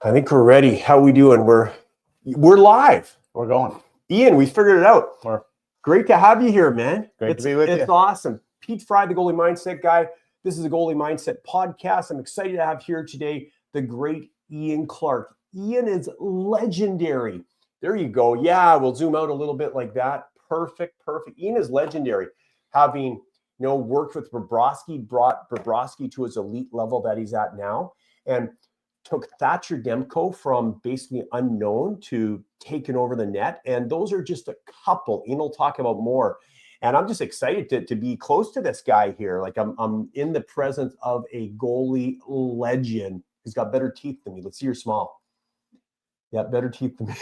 I think we're ready. How we doing? We're live. We're going. Ian, we figured it out. We're Great to have you here, man. great to be with you. It's awesome. Pete Fry, the goalie mindset guy. This is a goalie mindset podcast. I'm excited to have here today the great Ian Clark. Ian is legendary. There you go. Yeah, we'll zoom out a little bit like that. Perfect. Ian is legendary. Having worked with Bobrovsky, brought Bobrovsky to his elite level that he's at now, and took Thatcher Demko from basically unknown to taking over the net. And those are just a couple. Ian will talk about more. And I'm just excited to be close to this guy here. Like I'm in the presence of a goalie legend. He's got better teeth than me. Let's see your smile. Yeah, better teeth than me.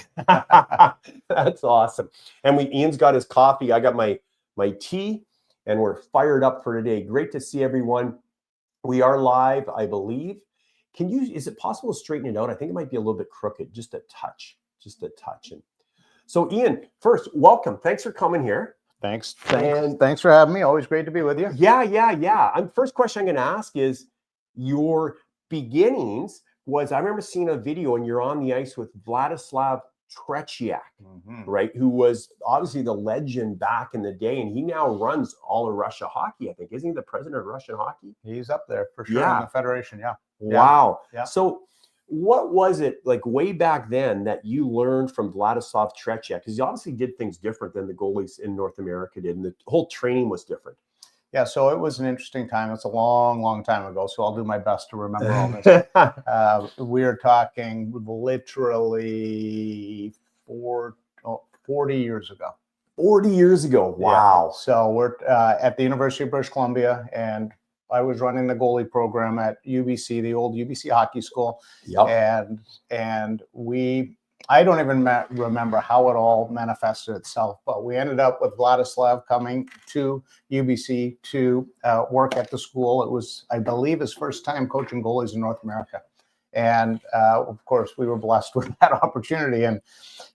That's awesome. And Ian's got his coffee. I got my tea, and we're fired up for today. Great to see everyone. We are live, I believe. Is it possible to straighten it out? I think it might be a little bit crooked, just a touch. And so Ian, first, welcome. Thanks for coming here. Thanks for having me. Always great to be with you. Yeah. First question I'm going to ask is your beginnings I remember seeing a video and you're on the ice with Vladislav Tretiak, right? Who was obviously the legend back in the day, and he now runs all of Russia hockey, I think. Isn't he the president of Russian hockey? He's up there for sure in the Federation, yeah. Wow. Yeah. So what was it like way back then that you learned from Vladislav Tretiak? Because he obviously did things different than the goalies in North America did, and the whole training was different. Yeah, so it was an interesting time. It's a long time ago, so I'll do my best to remember all this. We're talking literally 40 years ago. 40 years ago. Wow. Yeah. So we're at the University of British Columbia, and I was running the goalie program at UBC, the old UBC hockey school. Yep. And I don't even remember how it all manifested itself, but we ended up with Vladislav coming to UBC to work at the school. It was, I believe, his first time coaching goalies in North America. And of course, we were blessed with that opportunity. And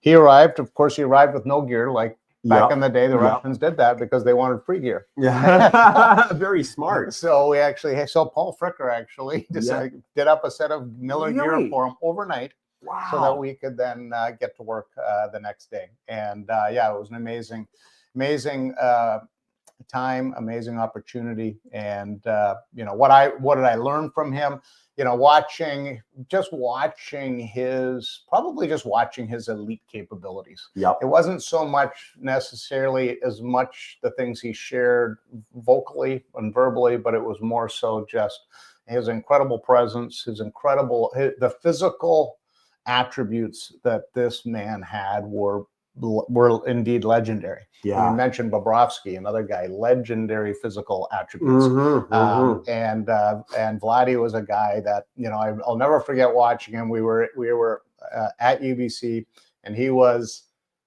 he arrived. Of course, he arrived with no gear. Like back in the day, the Russians did that because they wanted free gear. Yeah, very smart. So Paul Fricker actually did up a set of Miller gear for him overnight. Wow. So that we could then get to work the next day. And it was an amazing time, amazing opportunity. And what did I learn from him? Watching his elite capabilities. Yep. It wasn't so much necessarily as much the things he shared vocally and verbally, but it was more so just his incredible presence, the physical attributes that this man had were indeed legendary. Yeah. You mentioned Bobrovsky, another guy, legendary physical attributes. And Vladdy was a guy that I'll never forget watching him. We were at UBC, and he was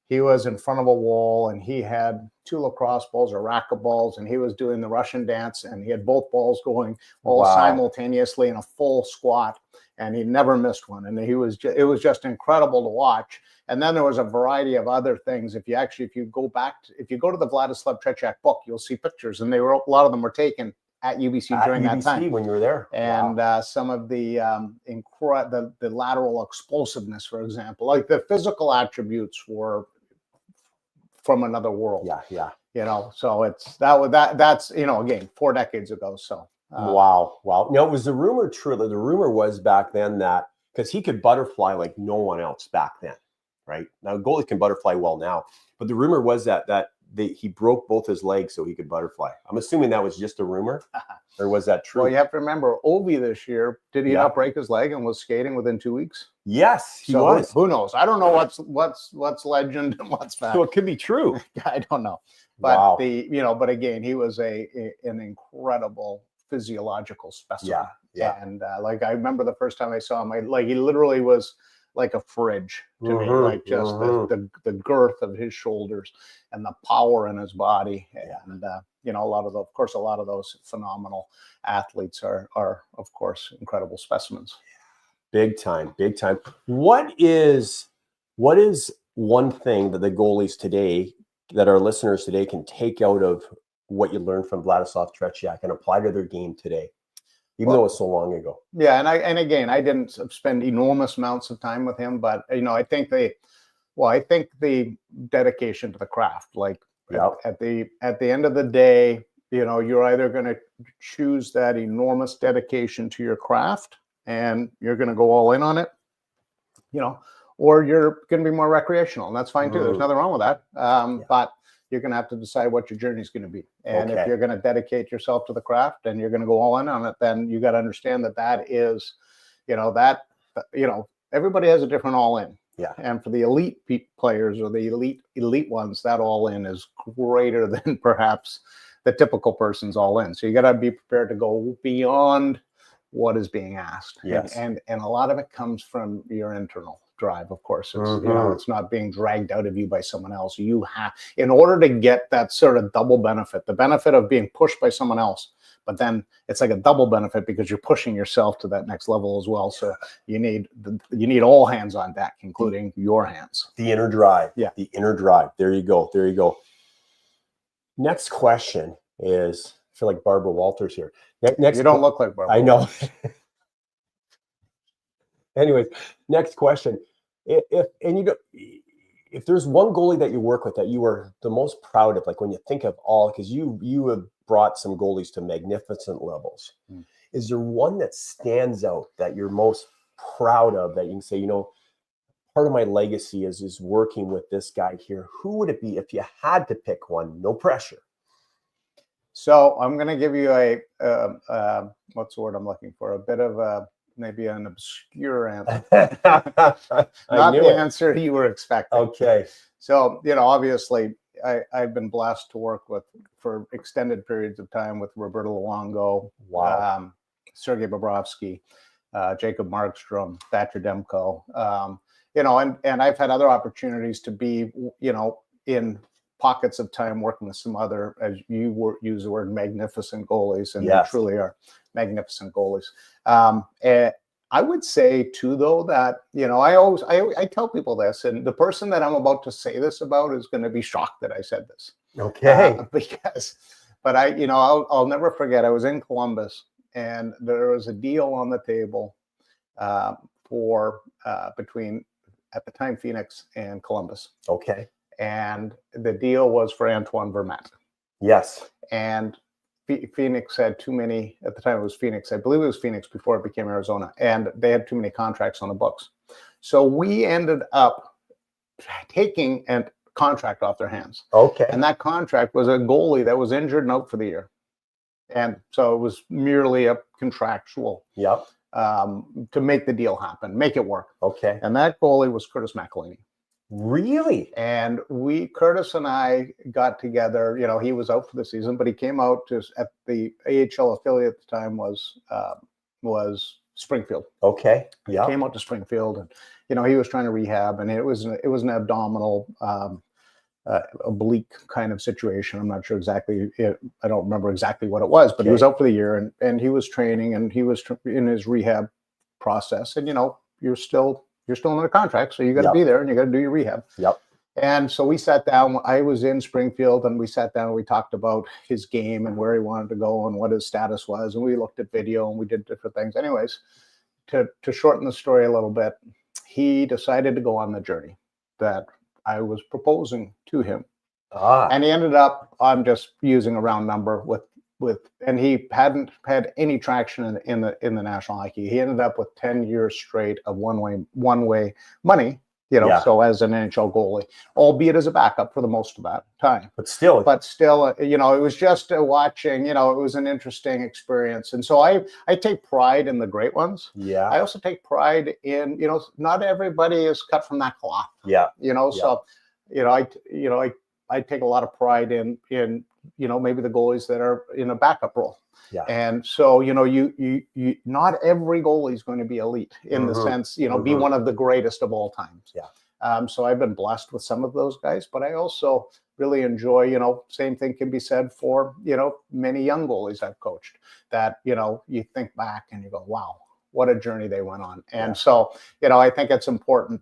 in front of a wall, and he had two lacrosse balls or racquetballs, and he was doing the Russian dance, and he had both balls going all simultaneously in a full squat, and he never missed one. And it was just incredible to watch. And then there was a variety of other things. If you go to the Vladislav Tretiak book, you'll see pictures, and a lot of them were taken at UBC during that time when you were there. And some of the lateral explosiveness, for example, like the physical attributes were from another world. Yeah. So that's again 4 decades ago. So wow. Now, was the rumor true? The rumor was back then that because he could butterfly like no one else back then, right? Now goalies can butterfly well now, but the rumor was that he broke both his legs so he could butterfly. I'm assuming that was just a rumor, or was that true? Well, you have to remember, Ovi this year, did he not break his leg and was skating within 2 weeks? Yes, he was. Who knows? I don't know what's legend and what's fact. So it could be true. I don't know. But but again, he was an incredible physiological specimen. Yeah. And I remember the first time I saw him, he literally was like a fridge to me, like just the girth of his shoulders and the power in his body. And a lot of those phenomenal athletes are of course incredible specimens. Big time. What is one thing that the goalies today, that our listeners today can take out of what you learned from Vladislav Tretiak and apply to their game today? even though it's so long ago. Yeah, and again, I didn't spend enormous amounts of time with him, but I think the dedication to the craft, like at the end of the day, you're either going to choose that enormous dedication to your craft and you're going to go all in on it, or you're going to be more recreational, and that's fine too. There's nothing wrong with that. But you're going to have to decide what your journey is going to be. And if you're going to dedicate yourself to the craft and you're going to go all in on it, then you got to understand that is, everybody has a different all in. Yeah. And for the elite players or the elite ones, that all in is greater than perhaps the typical person's all in. So you got to be prepared to go beyond what is being asked. Yes. And a lot of it comes from your internal drive, of course. It's, it's not being dragged out of you by someone else. You have, in order to get that sort of double benefit, the benefit of being pushed by someone else, but then it's like a double benefit because you're pushing yourself to that next level as well. So you need all hands on deck, including your hands. The inner drive. Yeah. The inner drive. There you go. There you go. Next question is, I feel like Barbara Walters here. Next, you don't look like Barbara. I know. Anyways, next question. If there's one goalie that you work with that you are the most proud of, like when you think of all, because you have brought some goalies to magnificent levels. Is there one that stands out that you're most proud of that you can say, part of my legacy is working with this guy here? Who would it be if you had to pick one? No pressure. So I'm going to give you what's the word I'm looking for? A bit of maybe an obscure answer. Not the answer you were expecting. Okay. So, obviously I've been blessed to work for extended periods of time with Roberto Luongo, Sergei Bobrovsky, Jacob Markstrom, Thatcher Demko, and I've had other opportunities to be, in pockets of time working with some other, as you use the word, magnificent goalies, and they truly are magnificent goalies. And I would say too, though, that I tell people this, and the person that I'm about to say this about is going to be shocked that I said this. Okay. But I'll never forget. I was in Columbus, and there was a deal on the table between, at the time, Phoenix and Columbus. Okay. And the deal was for Antoine Vermette. Yes. And Phoenix had too many, at the time it was Phoenix, I believe it was Phoenix before it became Arizona, and they had too many contracts on the books. So we ended up taking a contract off their hands. Okay. And that contract was a goalie that was injured and out for the year. And so it was merely a contractual to make the deal happen, make it work. Okay. And that goalie was Curtis McElhinney. Really? And Curtis and I got together. He was out for the season, but he came out at the AHL affiliate at the time was Springfield. Okay. Yeah. Came out to Springfield, and he was trying to rehab, and it was an abdominal oblique kind of situation. I'm not sure exactly. I don't remember exactly what it was, but he was out for the year, and he was training, and he was in his rehab process. And you're still under contract, so you got to be there and you got to do your rehab. Yep. And so we sat down. I was in Springfield, and we sat down and we talked about his game and where he wanted to go and what his status was. And we looked at video and we did different things. Anyways, to shorten the story a little bit, he decided to go on the journey that I was proposing to him. And he ended up, I'm just using a round number, and he hadn't had any traction in the National Hockey. He ended up with 10 years straight of one way money, so as an NHL goalie, albeit as a backup for the most of that time. But still, it was just watching, it was an interesting experience. And so I take pride in the great ones. Yeah. I also take pride in, not everybody is cut from that cloth. Yeah. So, I take a lot of pride in maybe the goalies that are in a backup role. Yeah. And so, you not every goalie is going to be elite in the sense, be one of the greatest of all times. Yeah. So I've been blessed with some of those guys, but I also really enjoy, same thing can be said for, many young goalies I've coached that, you think back and you go, wow, what a journey they went on. And so, I think it's important,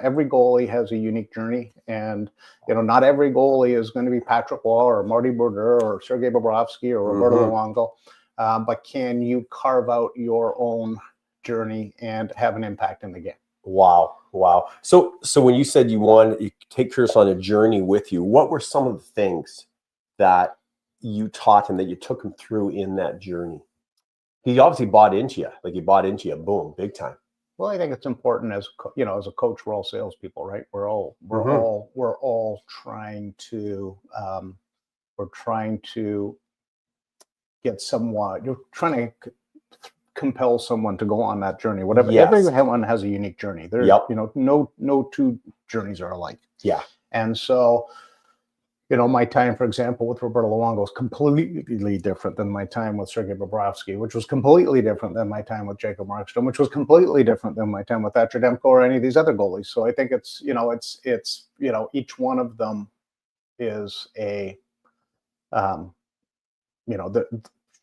every goalie has a unique journey, and, not every goalie is going to be Patrick Waugh or Marty Brodeur or Sergei Bobrovsky or Roberto Luongo. but can you carve out your own journey and have an impact in the game? Wow. So when you said you take Curtis on a journey with you, what were some of the things that you taught him, that you took him through in that journey? He obviously bought into you, boom, big time. Well, I think it's important as as a coach, we're all salespeople, right? We're all trying to get someone. You're trying to compel someone to go on that journey. Whatever. Yes. Everyone has a unique journey. There's no two journeys are alike. Yeah. And so, my time, for example, with Roberto Luongo was completely different than my time with Sergei Bobrovsky, which was completely different than my time with Jacob Markstrom, which was completely different than my time with Thatcher Demko or any of these other goalies. So I think it's each one of them is a,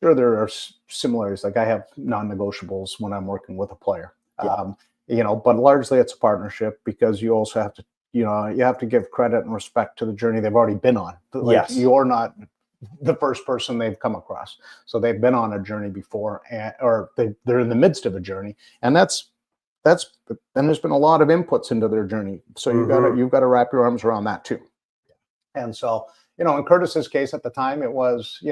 sure there are similarities. Like I have non-negotiables when I'm working with a player, but largely it's a partnership, because you also have to, you have to give credit and respect to the journey they've already been on. Like, yes. You're not the first person they've come across. So they've been on a journey before, or they're in the midst of a journey. And and there's been a lot of inputs into their journey. So you've got to wrap your arms around that too. And so, in Curtis's case at the time, it was,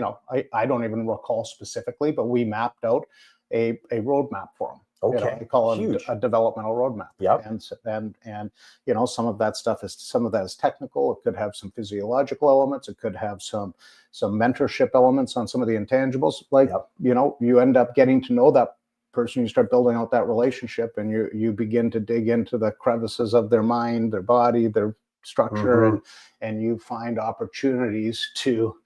I don't even recall specifically, but we mapped out a roadmap for him. Okay. We call it a developmental roadmap. Yep. And some of that stuff is technical. It could have some physiological elements. It could have some mentorship elements on some of the intangibles. Like, you end up getting to know that person. You start building out that relationship, and you begin to dig into the crevices of their mind, their body, their structure, and you find opportunities to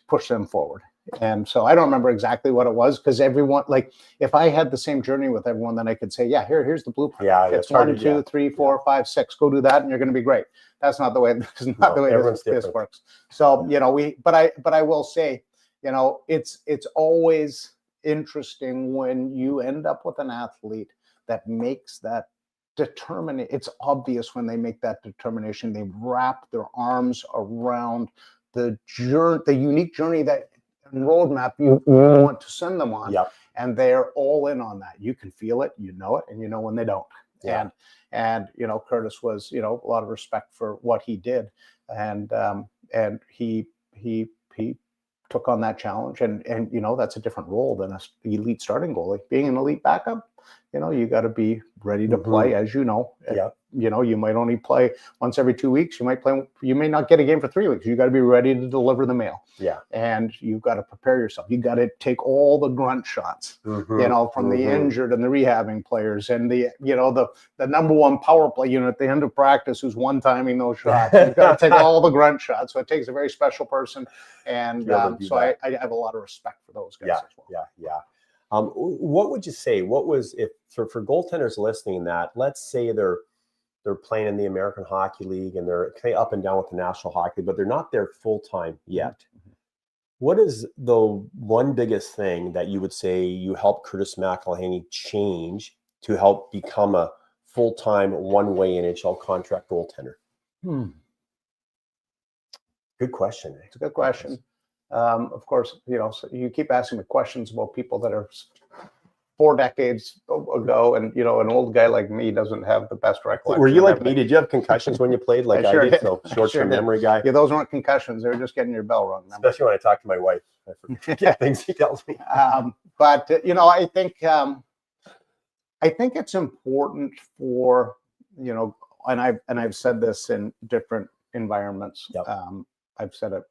push them forward. And so I don't remember exactly what it was, because everyone, like, if I had the same journey with everyone, then I could say, here's the blueprint. Yeah, it's 1, 2, 3, 4, 5, 6. Go do that, and you're going to be great. That's not the way. This works. So but I will say, it's always interesting when you end up with an athlete that makes that determination. It's obvious when they make that determination. They wrap their arms around the unique journey that roadmap you want to send them on, and they're all in on that. You can feel it, and you know when they don't. And Curtis was, a lot of respect for what he did, and he took on that challenge, and that's a different role than an elite starting goalie. Being an elite backup, you got to be ready to play, as you know. You might only play once every 2 weeks. You may not get a game for 3 weeks. You got to be ready to deliver the mail. And you've got to prepare yourself. You got to take all the grunt shots, from the injured and the rehabbing players, and the number one power play unit at the end of practice who's one-timing those shots. You've got to take all the grunt shots. So it takes a very special person. And so I have a lot of respect for those guys as well. What would you say? What was, if for goaltenders listening, that let's say they're playing in the American Hockey League and they're kind of up and down with the National Hockey League, but they're not there full time yet. What is the one biggest thing that you would say you helped Curtis McElhinney change to help become a full-time one-way NHL contract goaltender? Good question. It's a good question. Of course, so you keep asking me questions about people that are 4 decades ago, and an old guy like me doesn't have the best recollection. Were you like me? Did you have concussions when you played, like I did? So short-term memory guy. Yeah, those weren't concussions. They were just getting your bell rung. Remember? Especially when I talk to my wife, I forget things she tells me. But I think it's important for and I've said this in different environments. I've said it.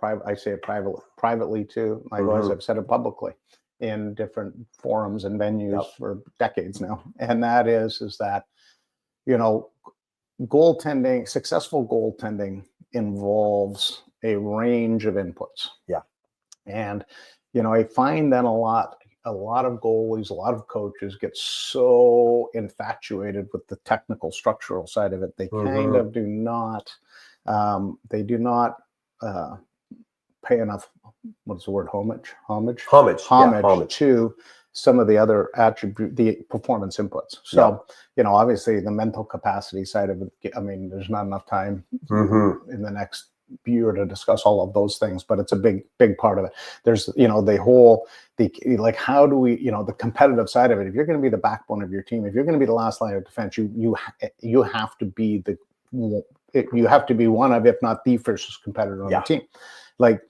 I say it privately too. Likewise, I've said it publicly in different forums and venues for decades now. And that is that, successful goaltending involves a range of inputs. And, I find that a lot of goalies, a lot of coaches get so infatuated with the technical structural side of it. They kind of do not, pay enough, what's the word, homage to some of the other the performance inputs. So, obviously the mental capacity side of it, there's not enough time in the next you were to discuss all of those things, but it's a big part of it. There's, like, how do we, the competitive side of it. If you're going to be the backbone of your team, if you're going to be the last line of defense, you have to be one of, if not the fiercest competitor on the team. Like,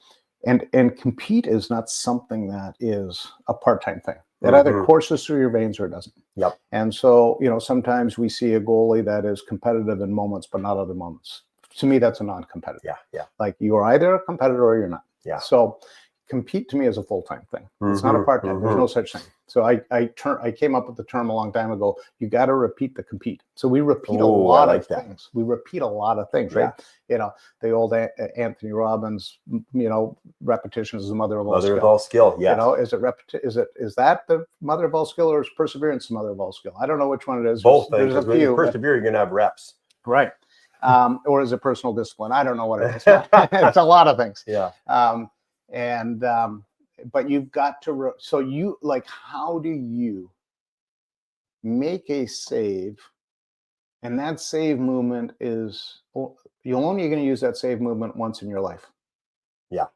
and compete is not something that is a part-time thing. It either courses through your veins or it doesn't. Yep. And so, sometimes we see a goalie that is competitive in moments, but not other moments. To me, that's a non-competitor. Yeah. Like, you are either a competitor or you're not. Yeah. So compete to me is a full-time thing. It's not a part-time. There's no such thing. So I came up with the term a long time ago. You got to repeat the compete. So we repeat a lot of things. We repeat a lot of things, right? The old Anthony Robbins, repetition is the mother of all skill. Mother of all skill. Yeah. Is that the mother of all skill, or is perseverance the mother of all skill? I don't know which one it is. Both. There's a when few. you persevere, you're going to have reps. Right. Or is it personal discipline? I don't know what it is. It's a lot of things. Yeah. But you've got to, how do you make a save? And that save movement is, you're only going to use that save movement once in your life. Yeah.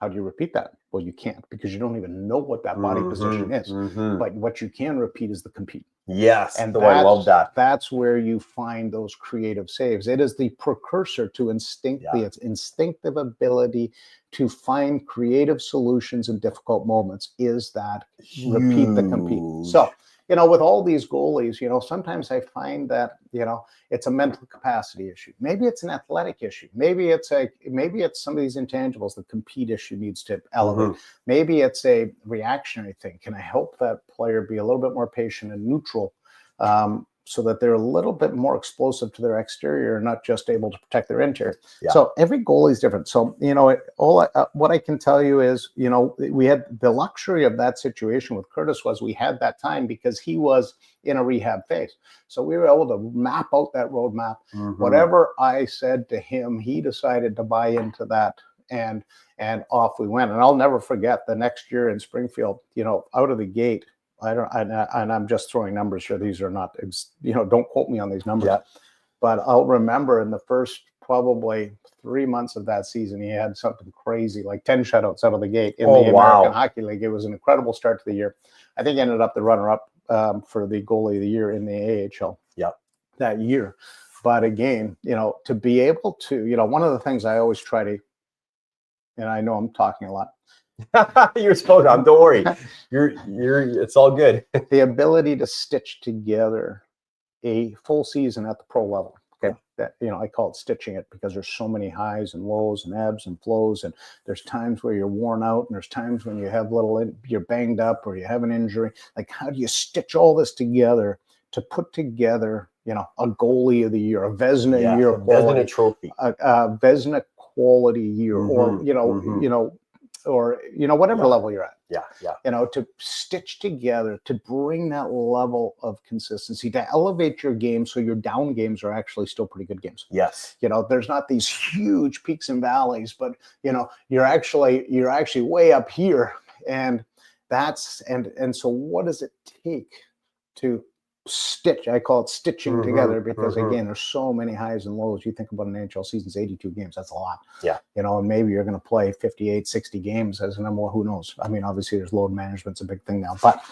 How do you repeat that? Well, you can't, because you don't even know what that body position is. But what you can repeat is the compete. Yes. And I love that. That's where you find those creative saves. It is the precursor to its instinctive ability to find creative solutions in difficult moments, is that repeat the compete. So, with all these goalies, sometimes I find that, it's a mental capacity issue. Maybe it's an athletic issue. Maybe it's some of these intangibles. The compete issue needs to elevate. Maybe it's a reactionary thing. Can I help that player be a little bit more patient and neutral, so that they're a little bit more explosive to their exterior and not just able to protect their interior? So every goalie is different. So, what I can tell you is, we had the luxury of that situation with Curtis. We had that time because he was in a rehab phase. So we were able to map out that roadmap. Whatever I said to him, he decided to buy into that. And off we went. And I'll never forget the next year in Springfield, out of the gate. And I'm just throwing numbers here. These are not, don't quote me on these numbers. But I'll remember in the first probably 3 months of that season, he had something crazy, like 10 shutouts out of the gate in the American Hockey League. It was an incredible start to the year. I think he ended up the runner-up for the goalie of the year in the AHL that year. But again, to be able to, one of the things I always try to, and I know I'm talking a lot. You're supposed to. Don't worry. It's all good. The ability to stitch together a full season at the pro level. Okay. That, I call it stitching it, because there's so many highs and lows and ebbs and flows. And there's times where you're worn out, and there's times when you have you're banged up or you have an injury. Like, how do you stitch all this together to put together, a goalie of the year, a Vezina year, Vezina trophy, a Vezina quality year, or, or whatever level you're at, to stitch together, to bring that level of consistency, to elevate your game, so your down games are actually still pretty good games. Yes. There's not these huge peaks and valleys, but you're actually way up here, and so what does it take to stitch? I call it stitching together, because again, there's so many highs and lows. You think about an NHL season's 82 games, that's a lot. And maybe you're going to play 58, 60 games as an ML, who knows? I mean, obviously there's load management's a big thing now, but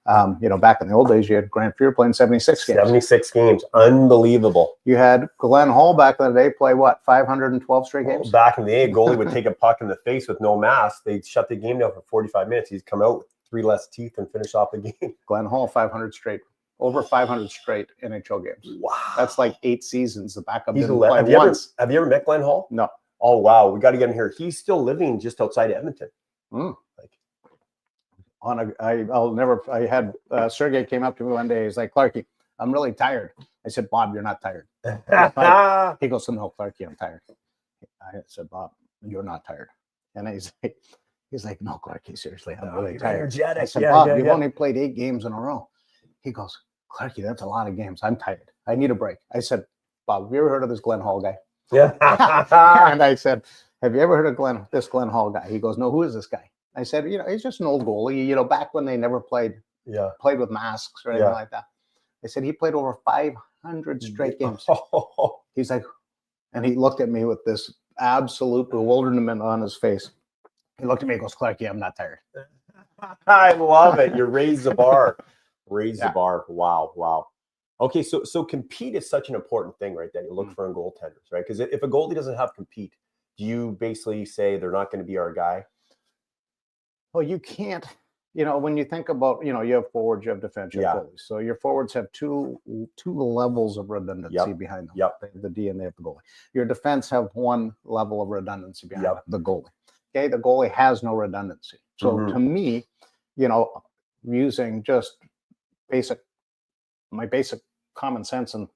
back in the old days, you had Grant Fuhr playing 76 games. 76 games. Unbelievable. You had Glenn Hall back in the day play 512 straight games? Back in the day, a goalie would take a puck in the face with no mask. They'd shut the game down for 45 minutes. He'd come out with 3 less teeth and finish off the game. Glenn Hall, 500 straight. Over 500 straight NHL games. Wow. That's like 8 seasons. The backup He's didn't play once. Have you ever met Glenn Hall? No. Oh, wow. We got to get him here. He's still living just outside Edmonton. I had Sergey came up to me one day. He's like, "Clarky, I'm really tired." I said, "Bob, you're not tired." He goes, "No, Clarky, I'm tired." I said, "Bob, you're not tired." And he's like, "No, Clarky, seriously, I'm really tired." Energetic. I said, "Bob, you've only played 8 games in a row." He goes, "Clarky, that's a lot of games. I'm tired. I need a break." I said, "Bob, have you ever heard of this Glenn Hall guy?" Yeah. And I said, "Have you ever heard of this Glenn Hall guy?" He goes, "No, who is this guy?" I said, "He's just an old goalie, back when they never played with masks or anything like that." I said, "He played over 500 straight games." He's like, and he looked at me with this absolute bewilderment on his face. He looked at me and goes, Clarky, I'm not tired. I love it. You raise the bar. Raise the Yeah. bar. Wow. Wow. Okay, so compete is such an important thing, right? That you look for in goaltenders, right? Because if a goalie doesn't have compete, do you basically say they're not going to be our guy? Well, you can't, when you think about, you have forwards, you have defense, you have Yeah. goalies. So your forwards have two levels of redundancy Yep. behind them. Yep. They have the D and they have the goalie. Your defense have one level of redundancy behind Yep. them, the goalie. Okay, the goalie has no redundancy. So to me, using just my basic common sense and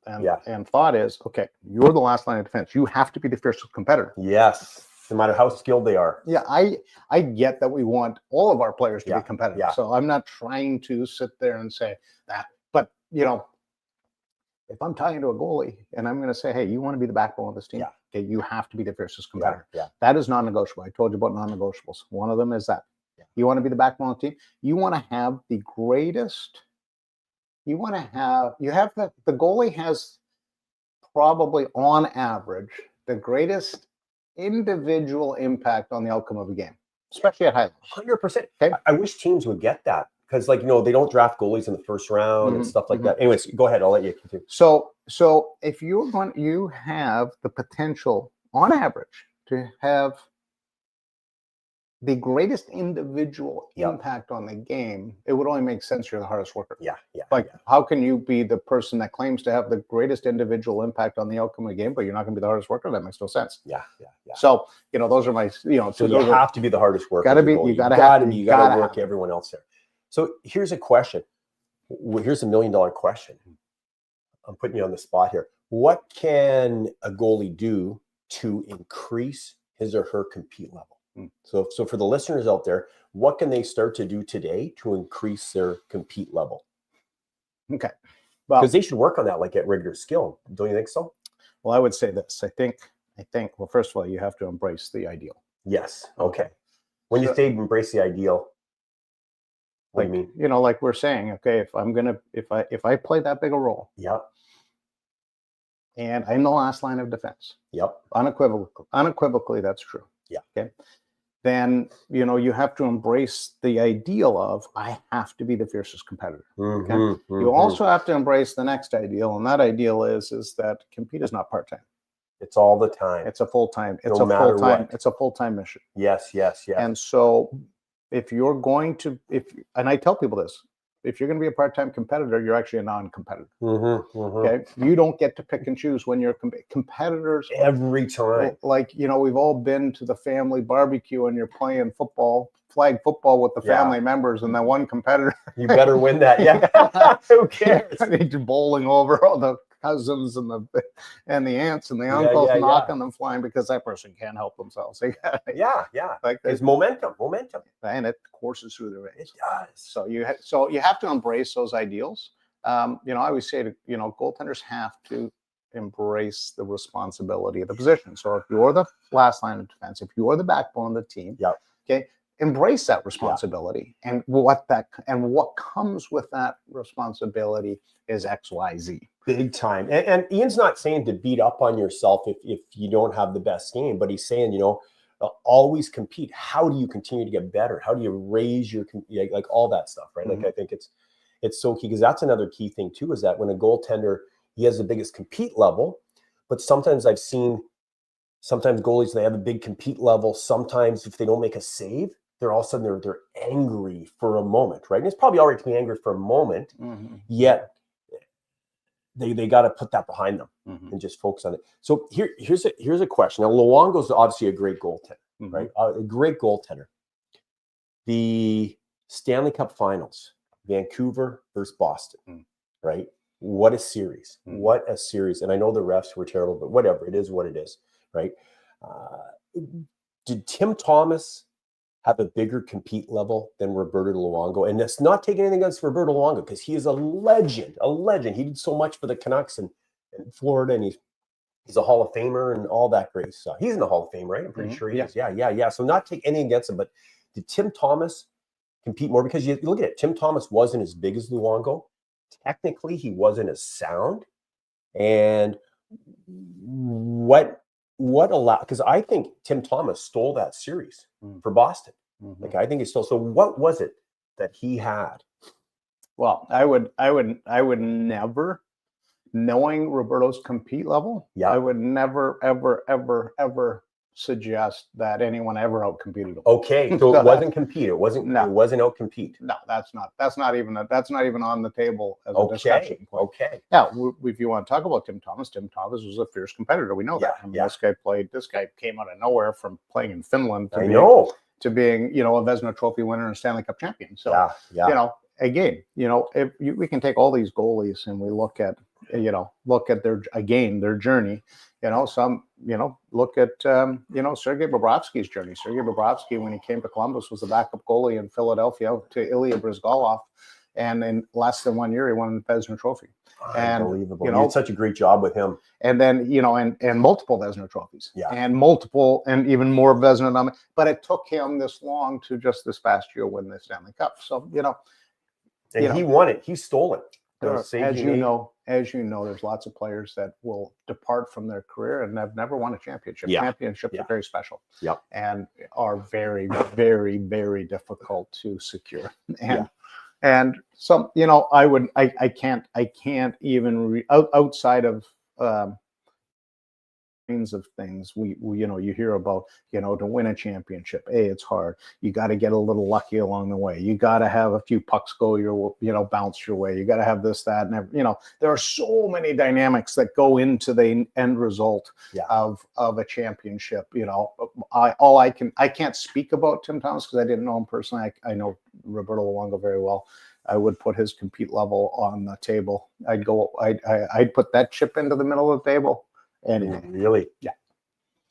thought is, okay, you're the last line of defense. You have to be the fiercest competitor. Yes. No matter how skilled they are. Yeah, I get that we want all of our players to be competitive. Yeah. So I'm not trying to sit there and say that. But, if I'm talking to a goalie and I'm going to say, hey, you want to be the backbone of this team? Okay, you have to be the fiercest competitor. Yeah. That is non-negotiable. I told you about non-negotiables. One of them is that. You want to be the backbone of the team. You want to have the greatest. You have the goalie has probably on average the greatest individual impact on the outcome of a game, especially at high level. 100%. Okay. I wish teams would get that because, they don't draft goalies in the first round and stuff like that. Anyways, go ahead. I'll let you continue. So if you have the potential on average to have the greatest individual impact on the game, it would only make sense you're the hardest worker. Yeah. How can you be the person that claims to have the greatest individual impact on the outcome of the game, but you're not going to be the hardest worker? That makes no sense. Yeah. So, those are my, So you have to be the hardest worker. You gotta work everyone else there. So here's a question. Here's $1 million question. I'm putting you on the spot here. What can a goalie do to increase his or her compete level? So for the listeners out there, what can they start to do today to increase their compete level? Okay. Because they should work on that at regular skill. Don't you think so? Well, I would say this. I think, well, first of all, you have to embrace the ideal. Yes. Okay. When you say embrace the ideal, what do you mean? Like we're saying, okay, if I play that big a role. Yep. And I'm the last line of defense. Yep. Unequivocally, that's true. Yeah. Okay. Then, you have to embrace the ideal of, I have to be the fiercest competitor. Okay. You also have to embrace the next ideal. And that ideal is that compete is not part-time. It's all the time. It's a full-time. It's a full-time mission. Yes. And so if you're going to, and I tell people this, if you're going to be a part-time competitor, you're actually a non-competitor. Okay, you don't get to pick and choose when you're competitors every time. We've all been to the family barbecue and you're playing flag football with the family members, and that one competitor. You better win that. Yeah. Who cares? You're bowling over all the cousins and the aunts and the uncles, knocking them flying because that person can't help themselves. There's momentum, and it courses through the race. It does. So you have to embrace those ideals. I always say goaltenders have to embrace the responsibility of the position. So if you're the last line of defense, if you're the backbone of the team, okay, embrace that responsibility. And what comes with that responsibility is XYZ. Big time. And Ian's not saying to beat up on yourself if you don't have the best game, but he's saying, always compete. How do you continue to get better? How do you raise your, all that stuff, right? I think it's so key, because that's another key thing too, is that when a goaltender, he has the biggest compete level, but sometimes I've seen goalies, they have a big compete level. Sometimes if they don't make a save, they're all of a sudden they're angry for a moment, right? And it's probably all right to be angry for a moment, yet they got to put that behind them and just focus on it. So here's a question. Now, Luongo's obviously a great goaltender, right? A great goaltender. The Stanley Cup Finals, Vancouver versus Boston, right? What a series. What a series. And I know the refs were terrible, but whatever. It is what it is, right? Did Tim Thomas have a bigger compete level than Roberto Luongo? And that's not taking anything against Roberto Luongo, because he is a legend. He did so much for the Canucks and Florida, and he's a Hall of Famer and all that great stuff. He's in the Hall of Fame, right? I'm pretty sure he is. Yeah. So not take anything against him, but did Tim Thomas compete more? Because you look at it, Tim Thomas wasn't as big as Luongo. Technically, he wasn't as sound. And what what allowed, because I think Tim Thomas stole that series for Boston. Like, I think he stole. So what was it that he had? Well, I would never, knowing Roberto's compete level, I would never, ever, ever, ever suggest that anyone ever outcompeted him. Okay, so it wasn't compete. It wasn't. No. It wasn't outcompete. No, that's not even on the table as a discussion point. Okay. Yeah, if you want to talk about Tim Thomas was a fierce competitor. We know that. I mean, this guy came out of nowhere from playing in Finland to being, you know, a Vezina Trophy winner and Stanley Cup champion. So you know, again, you know, we can take all these goalies and we look at their journey. You know, look at, Sergei Bobrovsky's journey. Sergei Bobrovsky, when he came to Columbus, was the backup goalie in Philadelphia to Ilya Bryzgalov. And in less than 1 year, he won the Vezina Trophy. Unbelievable. You did such a great job with him. And then, you know, and multiple Vezina trophies. Yeah. And multiple and even more Vezina. But it took him this long to just this past year win the Stanley Cup. So, you know. And he won it. He stole it. As you know, there's lots of players that will depart from their career and have never won a championship. Championships are very special. And are very, very, very difficult to secure. And some, you know, I can't even outside of of things we you know, you hear about, you know, to win a championship, it's hard. You got to get a little lucky along the way. You got to have a few pucks go your, you know, bounce your way. You got to have this, that, and you know, there are so many dynamics that go into the end result of a championship. You know, I can't speak about Tim Thomas because I didn't know him personally. I know Roberto Luongo very well. I would put his compete level on the table. I'd put that chip into the middle of the table. And really,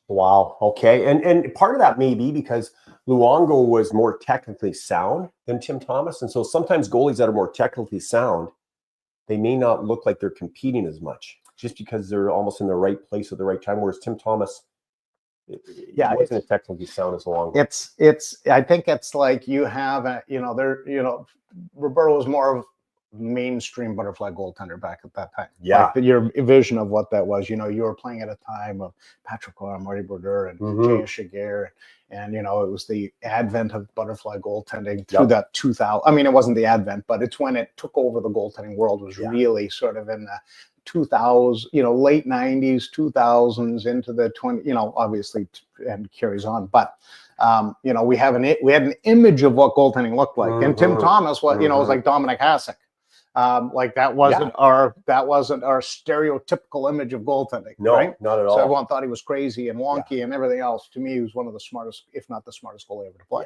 wow, okay, and part of that may be because Luongo was more technically sound than Tim Thomas, and so sometimes goalies that are more technically sound, they may not look like they're competing as much just because they're almost in the right place at the right time. Whereas Tim Thomas, wasn't as technically sound as Luongo. I think it's like you have Roberto was more of mainstream butterfly goaltender back at that time. Like your vision of what that was, you know, you were playing at a time of Patrick Roy, Marty Brodeur, and Jay Shiger, and you know, it was the advent of butterfly goaltending through that 2000. I mean, it wasn't the advent, but it's when it took over the goaltending world. Was really sort of in the 2000s, you know, late 90s, 2000s into the 20, you know, obviously, and carries on, but. You know, we had an image of what goaltending looked like, and Tim Thomas, was like Dominic Hasek. Like that wasn't our stereotypical image of goaltending. No, right? Not at all. So everyone thought he was crazy and wonky and everything else. To me, he was one of the smartest, if not the smartest goalie ever to play.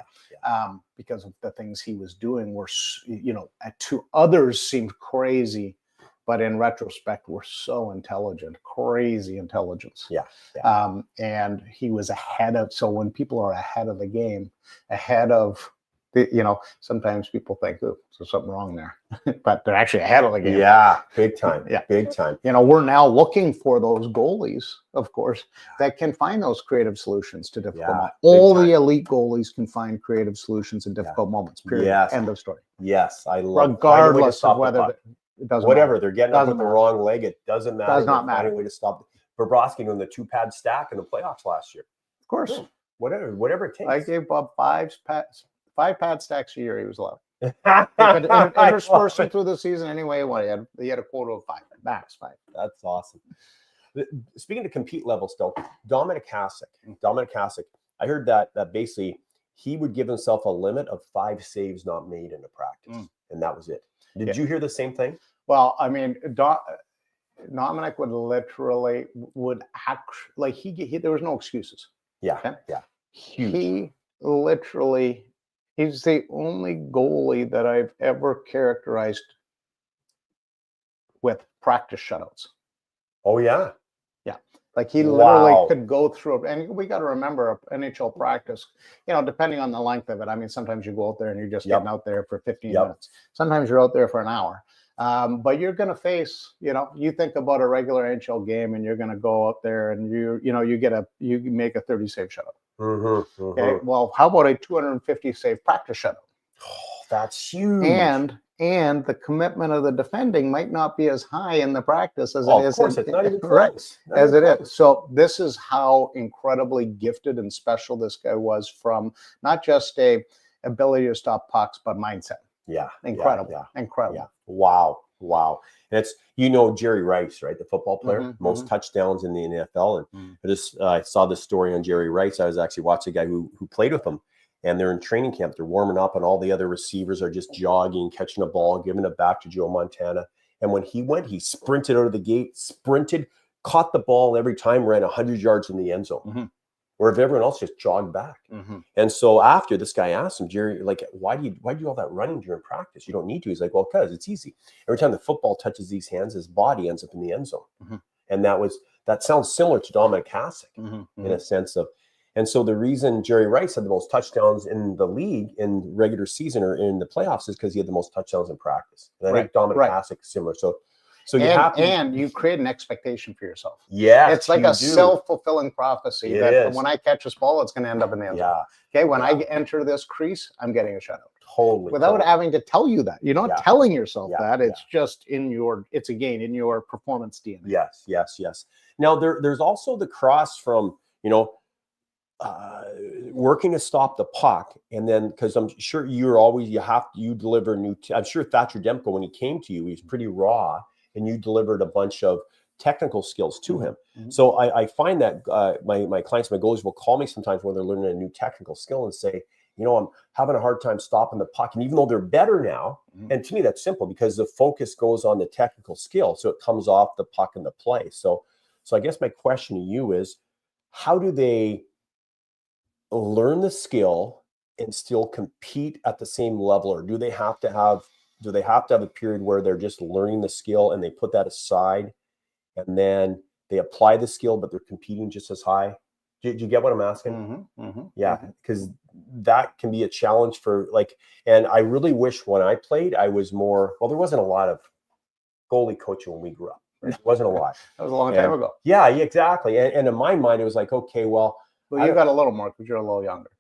Because of the things he was doing were, you know, to others seemed crazy, but in retrospect, were so intelligent, crazy intelligence. And he was ahead of. So when people are ahead of the game, ahead of. You know, sometimes people think, oh, there's something wrong there, but they're actually ahead of the game. Yeah, big time. Big time. You know, we're now looking for those goalies, of course, that can find those creative solutions to difficult moments. All the elite goalies can find creative solutions in difficult moments. Period. End of story. Yes, I love. Regardless of whether it doesn't whatever matter. they're getting up with the wrong leg, it doesn't matter. Does not matter. Find a way to stop. Bobrovsky doing the 2-pad stack in the playoffs last year. Of course, whatever it takes. I gave Bob 5 pad stacks a year. He was allowed. Interspersed through the season anyway. He had a quota of 5, max 5. That's awesome. Speaking of compete level still, Dominic Hasek. I heard that basically he would give himself a limit of 5 saves not made in a practice, and that was it. Did you hear the same thing? Well, I mean, Dominic would act like he there was no excuses. Huge. He's the only goalie that I've ever characterized with practice shutouts. Oh, yeah. Like he literally could go through, and we got to remember NHL practice, you know, depending on the length of it. I mean, sometimes you go out there and you're just getting out there for 15 minutes. Sometimes you're out there for an hour. But you're going to face, you know, you think about a regular NHL game and you're going to go out there and you make a 30 save shutout. Okay. Well, how about a 250 save practice shutout? Oh, that's huge. And and the commitment of the defending might not be as high in the practice as Oh, it of is. course, it's not even right, close. Not as even it close. is. So this is how incredibly gifted and special this guy was, from not just a ability to stop pucks, but mindset. Yeah. Incredible. Yeah. Incredible. Yeah. Wow. Wow. And it's, Jerry Rice, right? The football player, most touchdowns in the NFL. And I saw this story on Jerry Rice. I was actually watching a guy who played with him, and they're in training camp. They're warming up, and all the other receivers are just jogging, catching a ball, giving it back to Joe Montana. And when he went, he sprinted out of the gate, caught the ball every time, ran 100 yards in the end zone. Or if everyone else just jogged back. And so after, this guy asked him, Jerry, like, why do you do all that running during practice? You don't need to. He's like, well, because it's easy. Every time the football touches these hands, his body ends up in the end zone. And that sounds similar to Dominic Hasek in a sense of, and so the reason Jerry Rice had the most touchdowns in the league in regular season or in the playoffs is because he had the most touchdowns in practice. And I think Dominic Hasek is similar. So you create an expectation for yourself. Yeah, it's like a self-fulfilling prophecy that when I catch this ball, it's going to end up in the end zone. Okay, when I enter this crease, I'm getting a shutout. Totally. Without having to tell you that, you're not telling yourself that. It's just it's in your performance DNA. Yes. Now there's also the cross from working to stop the puck, and then because I'm sure you deliver new. I'm sure Thatcher Demko, when he came to you, he was pretty raw. And you delivered a bunch of technical skills to him. So I find that my clients, my goalies will call me sometimes when they're learning a new technical skill and say, I'm having a hard time stopping the puck. And even though they're better now, and to me that's simple because the focus goes on the technical skill. So it comes off the puck and the play. So I guess my question to you is, how do they learn the skill and still compete at the same level? Or do they have to have a period where they're just learning the skill and they put that aside and then they apply the skill, but they're competing just as high? Do you get what I'm asking? Yeah, because that can be a challenge for and I really wish when I played, I was more, there wasn't a lot of goalie coaching when we grew up. Right? There wasn't a lot. That was a long time ago. Yeah, exactly. And in my mind, it was like, okay, well, you got a little more because you're a little younger.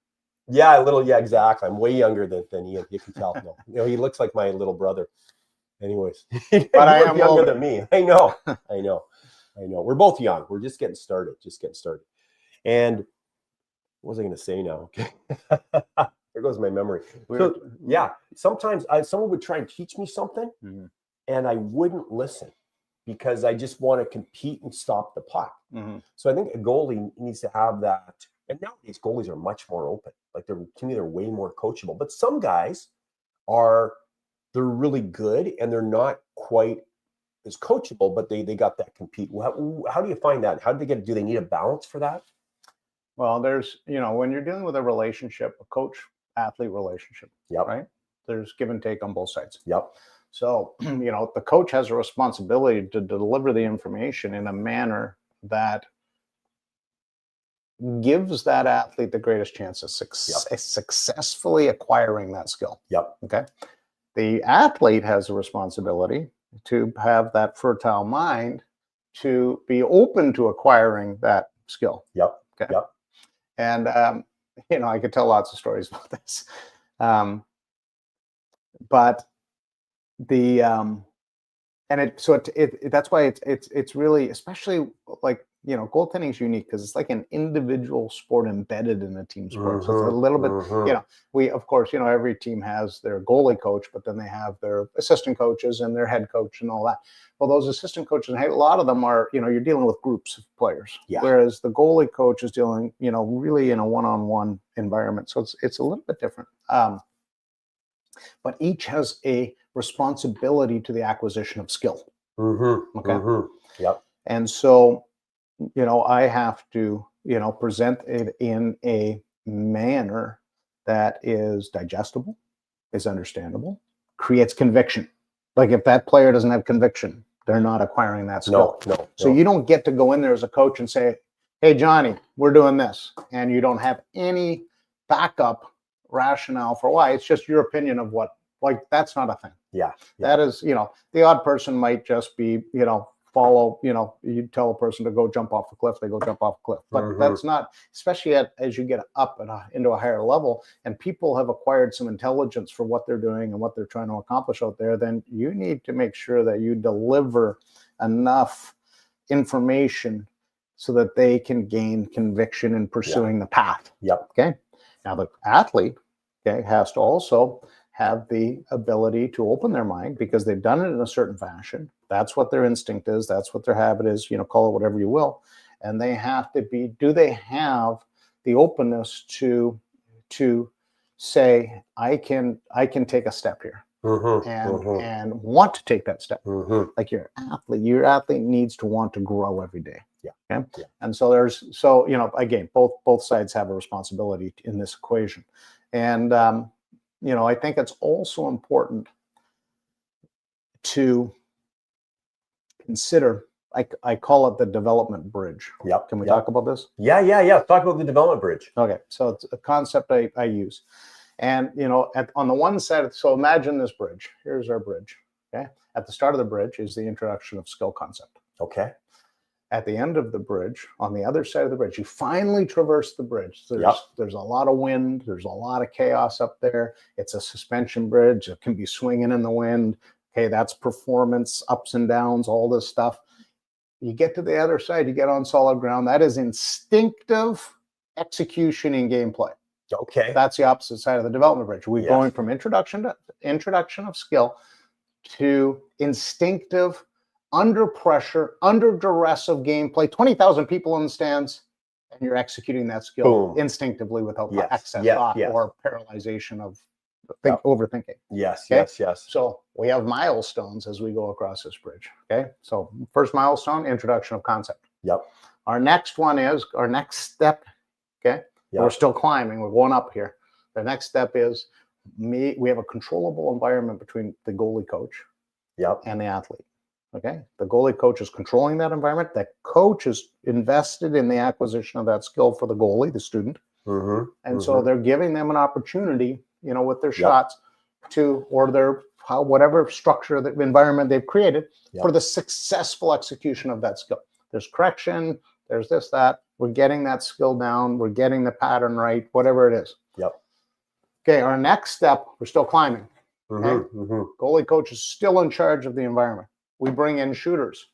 Yeah, a little. Yeah, exactly. I'm way younger than Ian. You can tell. No, he looks like my little brother. Anyways, but I am younger than me. I know. We're both young. We're just getting started. And what was I going to say now? Okay, there goes my memory. So, sometimes someone would try and teach me something, and I wouldn't listen because I just want to compete and stop the puck. So I think a goalie needs to have that. And nowadays, goalies are much more open. To me, they're way more coachable. But some guys they're really good and they're not quite as coachable, but they got that compete. How do you find that? Do they need a balance for that? Well, there's, when you're dealing with a relationship, a coach-athlete relationship, right? There's give and take on both sides. So, the coach has a responsibility to deliver the information in a manner that gives that athlete the greatest chance of successfully acquiring that skill. Okay. The athlete has a responsibility to have that fertile mind to be open to acquiring that skill. Okay. And I could tell lots of stories about this. But that's why it's really, especially goaltending is unique because it's like an individual sport embedded in a team sport. So it's a little bit, we, of course, every team has their goalie coach, but then they have their assistant coaches and their head coach and all that. Well, those assistant coaches, a lot of them are, you're dealing with groups of players, whereas the goalie coach is dealing, really in a one-on-one environment. So it's a little bit different. But each has a responsibility to the acquisition of skill. Okay. And so, I have to, present it in a manner that is digestible, is understandable, creates conviction. Like if that player doesn't have conviction, they're not acquiring that skill. No. So you don't get to go in there as a coach and say, hey, Johnny, we're doing this. And you don't have any backup rationale for why. It's just your opinion of what, that's not a thing. That is, the odd person might just be, follow, you tell a person to go jump off a cliff, they go jump off a cliff. But that's not, especially as you get up into a higher level and people have acquired some intelligence for what they're doing and what they're trying to accomplish out there, then you need to make sure that you deliver enough information so that they can gain conviction in pursuing the path. Okay. Now the athlete, has to also have the ability to open their mind because they've done it in a certain fashion. That's what their instinct is. That's what their habit is, call it whatever you will. And they have to do they have the openness to say, I can take a step here and want to take that step. Like your athlete needs to want to grow every day. Okay. And so again, both sides have a responsibility in this equation. And, I think it's also important to consider, I call it the development bridge. Can we talk about this? Yeah. Talk about the development bridge. Okay. So it's a concept I use. And, on the one side, so imagine this bridge. Here's our bridge. Okay. At the start of the bridge is the introduction of skill concept. Okay. At the end of the bridge, on the other side of the bridge, you finally traverse the bridge. There's a lot of wind. There's a lot of chaos up there. It's a suspension bridge. It can be swinging in the wind. Okay, that's performance, ups and downs, all this stuff. You get to the other side, you get on solid ground. That is instinctive execution in gameplay. Okay. That's the opposite side of the development bridge. We're going from introduction of skill to instinctive, under pressure, under duress of gameplay, 20,000 people in the stands, and you're executing that skill instinctively without excess thought or paralyzation of overthinking. Yes. So we have milestones as we go across this bridge. Okay. So first milestone, introduction of concept. Our next one is our next step. Okay. We're still climbing. We're going up here. The next step is we have a controllable environment between the goalie coach and the athlete. Okay, the goalie coach is controlling that environment. That coach is invested in the acquisition of that skill for the goalie, the student. And so they're giving them an opportunity, with their shots or their whatever structure, the environment they've created for the successful execution of that skill. There's correction, there's this, that. We're getting that skill down. We're getting the pattern right, whatever it is. Okay, our next step, we're still climbing. Okay? Goalie coach is still in charge of the environment. We bring in shooters.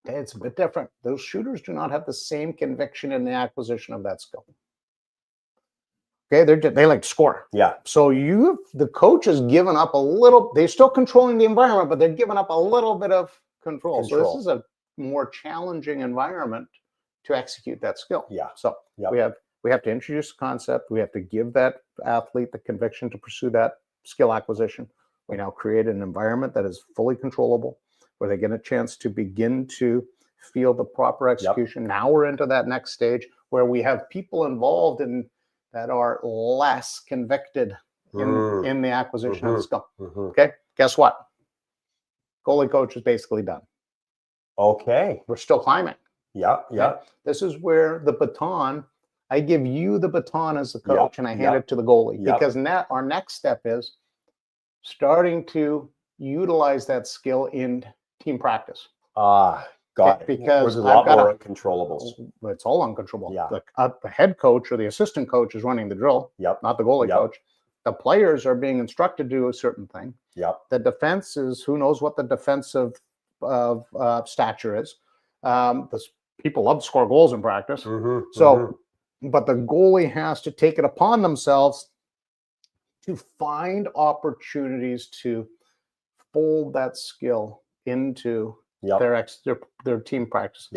Okay, it's a bit different. Those shooters do not have the same conviction in the acquisition of that skill. Okay, they like to score. So the coach has given up a little. They're still controlling the environment, but they're giving up a little bit of control. So this is a more challenging environment to execute that skill. So we have to introduce the concept. We have to give that athlete the conviction to pursue that skill acquisition. We now create an environment that is fully controllable, where they get a chance to begin to feel the proper execution. Now we're into that next stage where we have people involved that are less convicted in the acquisition of the skill. Okay, guess what? Goalie coach is basically done. Okay. We're still climbing. Okay? This is where the baton, I give you the baton as the coach and I hand it to the goalie because our next step is starting to utilize that skill in team practice. Got it. Because there's a lot more uncontrollables. It's all uncontrollable. The head coach or the assistant coach is running the drill, not the goalie coach. The players are being instructed to do a certain thing. The defense is, who knows what the defensive stature is. People love to score goals in practice. But the goalie has to take it upon themselves to find opportunities to fold that skill into their team practice.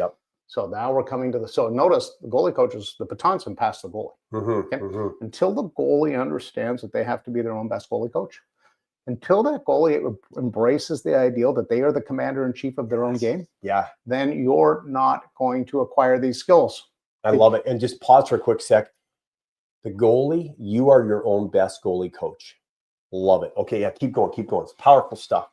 So now we're coming to so notice the goalie coaches, the baton's been passed to the goalie. Until the goalie understands that they have to be their own best goalie coach, until that goalie embraces the ideal that they are the commander in chief of their own game, then you're not going to acquire these skills. I love it. And just pause for a quick sec. The goalie, you are your own best goalie coach. Love it. Okay, keep going. It's powerful stuff.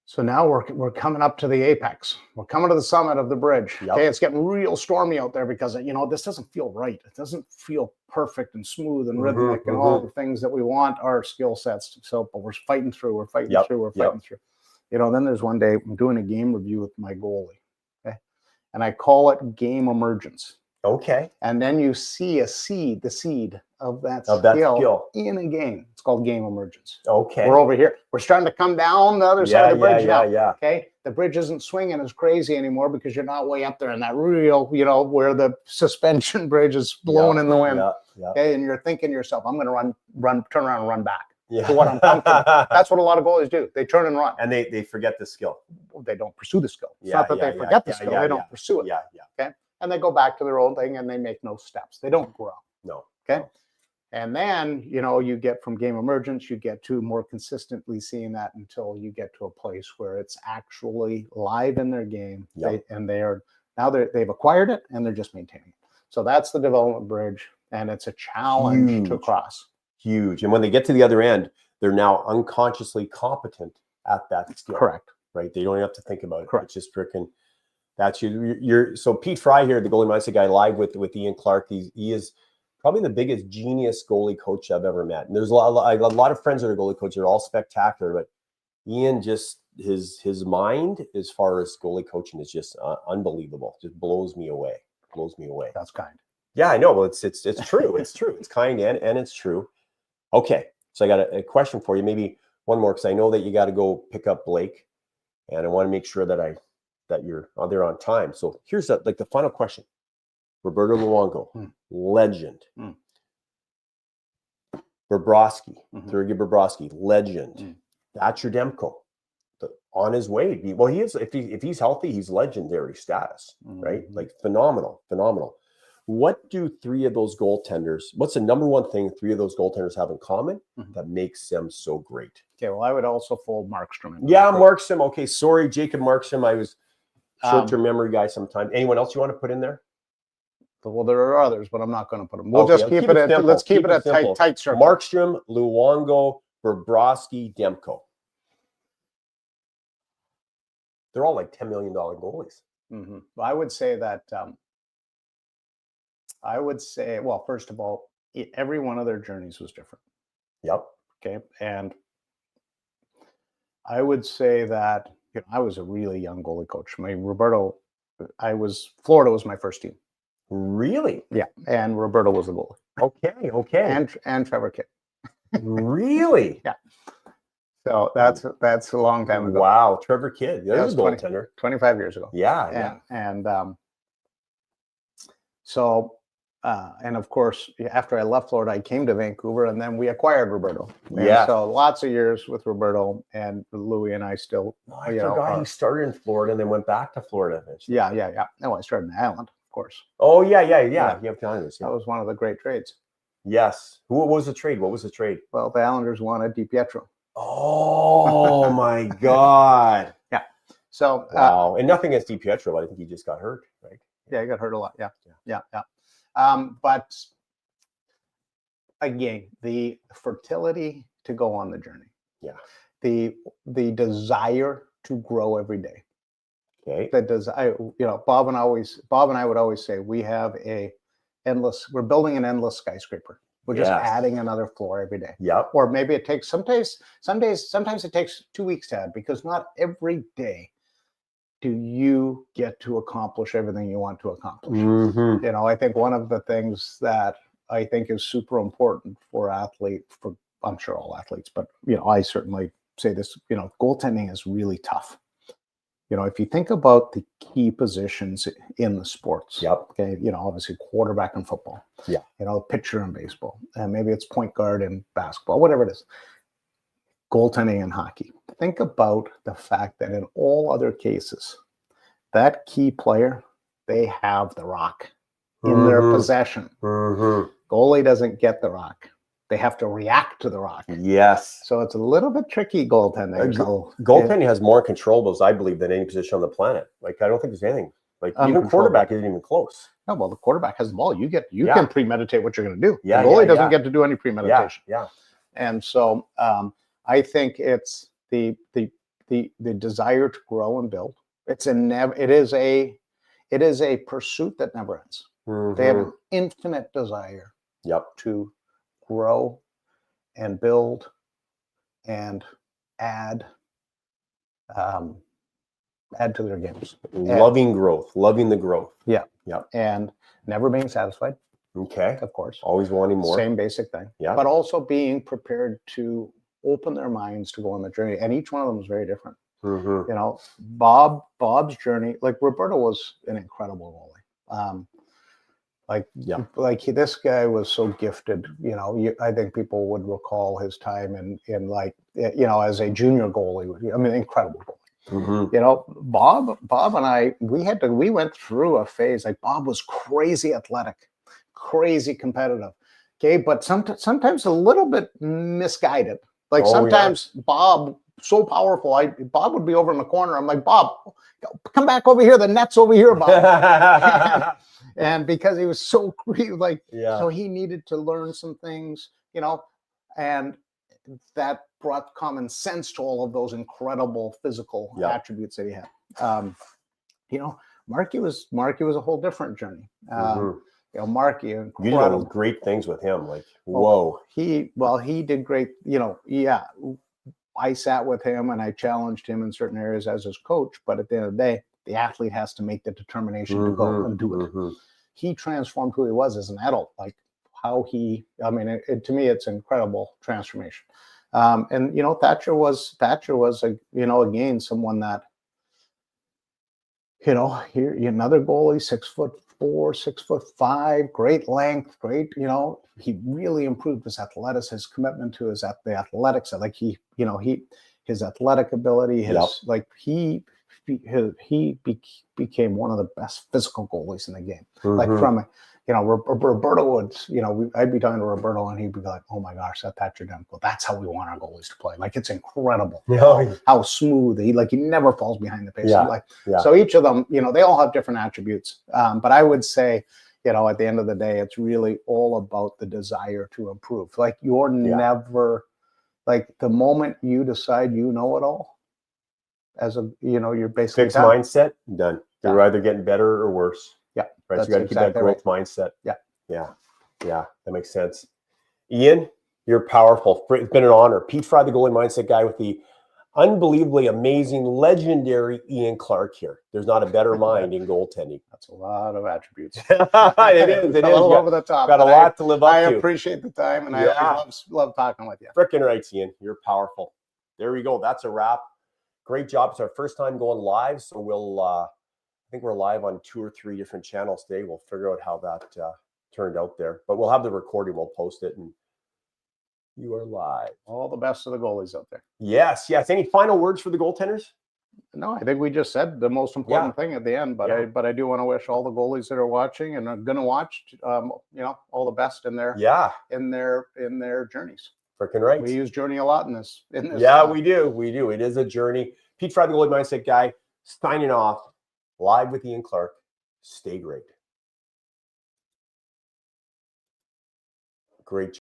So now we're coming up to the apex. We're coming to the summit of the bridge. Okay, it's getting real stormy out there because this doesn't feel right. It doesn't feel perfect and smooth and rhythmic and all the things that we want our skill sets. But we're fighting through. We're fighting through. then there's one day I'm doing a game review with my goalie, okay? And I call it game emergence. Okay. And then you see the seed of that skill in a game. It's called game emergence. Okay. We're over here. We're starting to come down the other side of the bridge now. Yeah. Okay. The bridge isn't swinging as crazy anymore because you're not way up there in that real, where the suspension bridge is blowing in the wind. Yeah. Okay. And you're thinking to yourself, I'm going to turn around and run back. Yeah. To what I'm comfortable. That's what a lot of goalies do. They turn and run. And they forget the skill. They don't pursue the skill. It's Yeah, not that they forget the skill. They don't pursue it. Yeah. Okay. And they go back to their own thing and they make no steps. They don't grow. No. Okay. And then, you get from game emergence, you get to more consistently seeing that until you get to a place where it's actually live in their game. Yep. They've acquired it and they're just maintaining it. So that's the development bridge. And it's a challenge to cross. Huge. And when they get to the other end, they're now unconsciously competent at that skill. Correct. Right. They don't have to think about it. Correct. It's just freaking. That's you're so Pete Fry here, the goalie mindset guy, live with Ian Clark. He is probably the biggest genius goalie coach I've ever met. And there's a lot of friends that are goalie coaches. They're all spectacular, but Ian, just his mind as far as goalie coaching is just unbelievable. Just blows me away. That's kind. Yeah, I know. Well, it's true. It's true. It's kind and it's true. Okay, so I got a question for you. Maybe one more, because I know that you got to go pick up Blake, and I want to make sure that you're there on time. So here's the final question. Roberto Luongo, legend. Bobrovsky, Sergei Bobrovsky, legend. That's your Demko. On his way. Well, he is. If he's healthy, he's legendary status, right? Like phenomenal. What do three of those goaltenders? What's the number one thing three of those goaltenders have in common that makes them so great? Okay, well, I would also fold Markstrom. Markstrom. Okay, sorry, Jacob Markstrom. I was short-term memory guy sometimes. Anyone else you want to put in there? Well, there are others, but I'm not going to put them. We'll just keep it at. Let's keep it at tight circle. Markstrom, Luongo, Bobrovsky, Demko. They're all like $10 million goalies. Well, I would say that. Well, first of all, every one of their journeys was different. Yep. Okay, and I would say that I was a really young goalie coach. Florida was my first team. Really? Yeah, and Roberto was the goalie. Okay. And Trevor Kidd. Really? Yeah. So that's a long time ago. Wow, Trevor Kidd. There's a goaltender. 25 years ago. Yeah. And of course, after I left Florida, I came to Vancouver, and then we acquired Roberto. Yeah. So lots of years with Roberto, and Louis and I still. I forgot he started in Florida and then went back to Florida eventually. Yeah. No, I started in Ireland, of course. Oh yeah. You have telling us. Yeah. That was one of the great trades. Yes. What was the trade? Well, the Islanders wanted DiPietro. Oh my God. Yeah. So wow. And nothing against DiPietro, but I think he just got hurt, right? Yeah, he got hurt a lot. Yeah. But again, the fertility to go on the journey. Yeah. The desire to grow every day. Okay. Bob and I would always say we're building an endless skyscraper. We're just adding another floor every day. Yep. Or maybe it takes sometimes it takes 2 weeks to add, because not every day do you get to accomplish everything you want to accomplish. I think one of the things that I think is super important for I'm sure all athletes, but I certainly say this, goaltending is really tough. If you think about the key positions in the sports, okay, obviously quarterback in football, pitcher in baseball, and maybe it's point guard in basketball, whatever it is, goaltending in hockey. Think about the fact that in all other cases, that key player, they have the rock in their possession. Goalie doesn't get the rock. They have to react to the rock. Yes. So it's a little bit tricky goaltending. Goaltending has more controllables, I believe, than any position on the planet. Like, I don't think there's anything. Like, even quarterback isn't even close. No, well, the quarterback has the ball. You can premeditate what you're going to do. Yeah, the goalie doesn't get to do any premeditation. Yeah. And so I think it's the desire to grow and build. It is a pursuit that never ends. They have an infinite desire to grow and build and add add to their games. Loving growth, loving the growth. Yeah. Yeah. And never being satisfied. Okay. Of course. Always wanting more. Same basic thing. Yeah. But also being prepared to open their minds to go on the journey. And each one of them was very different. Mm-hmm. You know, Bob's journey, like Roberto was an incredible goalie. This guy was so gifted. You know, I think people would recall his time in like, you know, as a junior goalie. I mean, incredible goalie. Mm-hmm. You know, Bob and I, we went through a phase. Like Bob was crazy athletic, crazy competitive. Okay, but sometimes a little bit misguided. Like sometimes Bob, so powerful. Bob would be over in the corner. I'm like, Bob, come back over here. The net's over here, Bob. And because he was so like, so he needed to learn some things, you know, and that brought common sense to all of those incredible physical attributes that he had. You know, Marky was a whole different journey. You know, Marky, incredible. You did great things with him. Like, whoa. He did great. You know, I sat with him and I challenged him in certain areas as his coach. But at the end of the day, the athlete has to make the determination to go and do it. He transformed who he was as an adult. Like how I mean, to me, it's incredible transformation. And you know, Thatcher was you know, again, someone that, you know, here another goalie, 6'4", 6'5", great length, great, you know, he really improved his athletics, his commitment to the athletics. Like his athletic ability, like he became one of the best physical goalies in the game. Like from, you know, Roberto would, you know, I'd be talking to Roberto and he'd be like, oh my gosh, that Thatcher done. Well, that's how we want our goalies to play. Like, it's incredible how smooth he never falls behind the pace. So each of them, you know, they all have different attributes. But I would say, you know, at the end of the day, it's really all about the desire to improve. Like you're never, like the moment you decide you know it all, as a, you know, you're basically fixed mindset, done. You're either getting better or worse. Yeah. Right. So you got to keep that growth mindset. Yeah. That makes sense. Ian, you're powerful. It's been an honor. Pete Fry, the goalie mindset guy, with the unbelievably amazing, legendary Ian Clark here. There's not a better mind in goaltending. That's a lot of attributes. It is. It is. All over the top. Got a lot to live up to. I appreciate the time, and I love talking with you. Frickin' right, Ian. You're powerful. There we go. That's a wrap. Great job. It's our first time going live, so we'll I think we're live on 2 or 3 different channels today. We'll figure out how that turned out there, but we'll have the recording. We'll post it, and you are live. All the best to the goalies out there. Yes. Any final words for the goaltenders? No, I think we just said the most important thing at the end. But I do want to wish all the goalies that are watching and are going to watch, you know, all the best in their journeys. Freaking right. We use journey a lot in this. We do. It is a journey. Pete Fry, the goalie mindset guy, signing off. Live with Ian Clark. Stay great. Great.